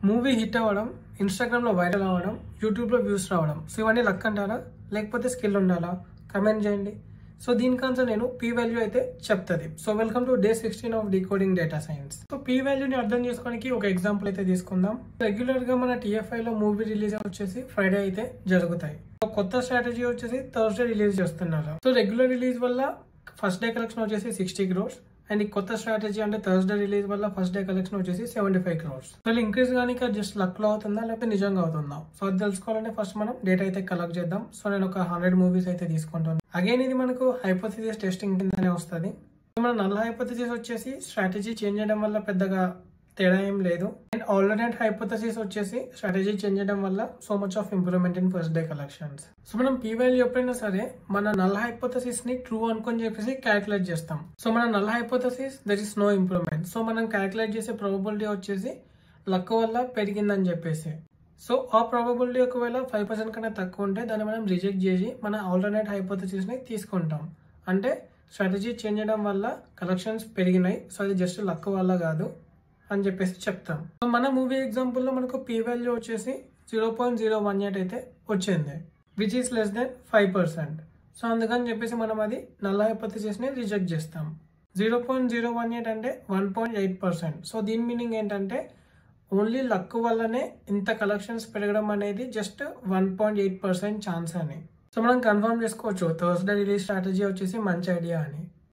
Movie hit అవ్వడం, ఇన్స్టాగ్రామ్లో viral అవ్వడం, యూట్యూబ్లో వ్యూస్ రావడం, సో ఇవన్నీ లక్ అంటారా లేకపోతే స్కిల్ ఉండాలా? కమెంట్ చేయండి. సో దీనికి ఆన్సర్ నేను పీ వాల్యూ అయితే చెప్తుంది. So welcome to day 16 of decoding data science. So P వాల్యూని అర్థం చేసుకోవడానికి ఒక ఎగ్జాంపుల్ అయితే తీసుకుందాం. రెగ్యులర్ గా మన TFIలో మూవీ రిలీజ్ వచ్చేసి ఫ్రైడే అయితే జరుగుతాయి. సో కొత్త స్ట్రాటజీ వచ్చేసి థర్స్డే రిలీజ్ చేస్తున్నారు. సో రెగ్యులర్ రిలీజ్ వల్ల ఫస్ట్ డే కలెక్షన్ వచ్చేసి 60 crores అండ్ ఈ కొత్త స్ట్రాటజీ అంటే థర్స్డే రిలీజ్ వల్ల ఫస్ట్ డే కలెక్షన్ వచ్చేసి 75 crores. సో ఇంక్రీజ్ కానీ జస్ట్ లక్ లో అవుతుందా లేకపోతే నిజంగా అవుతుందా? సో అది తెలుసుకోవాలంటే ఫస్ట్ మనం డేటా అయితే కలెక్ట్ చేద్దాం. సో నేను ఒక 100 మూవీస్ అయితే తీసుకుంటాను. అగైన్ ఇది మనకు హైపోథిసిస్ టెస్టింగ్ కిందనే వస్తుంది. మన నల్ హైపోథిసిస్ వచ్చేసి స్ట్రాటజీ చేంజ్ చేయడం వల్ల పెద్దగా తేడా ఏం లేదు. అండ్ ఆల్టర్నేట్ హైపోథసిస్ వచ్చేసి స్ట్రాటజీ చేంజ్ చేయడం వల్ల so much of improvement in first day collections. So మనం పీ వాల్యూ ఎప్పుడైనా సరే మన నల్ హైపోథసిస్ ని ట్రూ అనుకొని చెప్పేసి క్యాలిక్యులేట్ చేస్తాం. సో మన null hypothesis there is no improvement. So మనం క్యాలిక్యులేట్ చేసే ప్రాబబిలిటీ వచ్చేసి లక్ వల్ల పెరిగిందని చెప్పేసి. సో ఆ ప్రాబబిలిటీ ఒకవేళ 5% కన్నా తక్కువ ఉంటే దాన్ని మనం రిజెక్ట్ చేసి మన ఆల్టర్నేట్ హైపోథసిస్ ని తీసుకుంటాం. అంటే స్ట్రాటజీ చేంజ్ చేయడం వల్ల కలెక్షన్స్ పెరిగినాయి, సో అది జస్ట్ లక్ వల్ల కాదు అని చెప్పేసి చెప్తాం. సో మన మూవీ ఎగ్జాంపుల్లో మనకు పీ వాల్యూ వచ్చేసి 0.018 అయితే వచ్చింది, which is less than 5%. So అందుకని చెప్పేసి మనం అది నల్ హైపోథసిస్ ని రిజెక్ట్ చేస్తాం. 0.018 అంటే 1.8%. సో దీని మీనింగ్ ఏంటంటే ఓన్లీ లక్ వల్లనే ఇంత కలెక్షన్స్ పెరగడం అనేది జస్ట్ 1.8% ఛాన్స్ అని. సో మనం కన్ఫర్మ్ చేసుకోవచ్చు థర్స్డే రిలీజ్ స్ట్రాటజీ వచ్చేసి మంచి ఐడియా అని.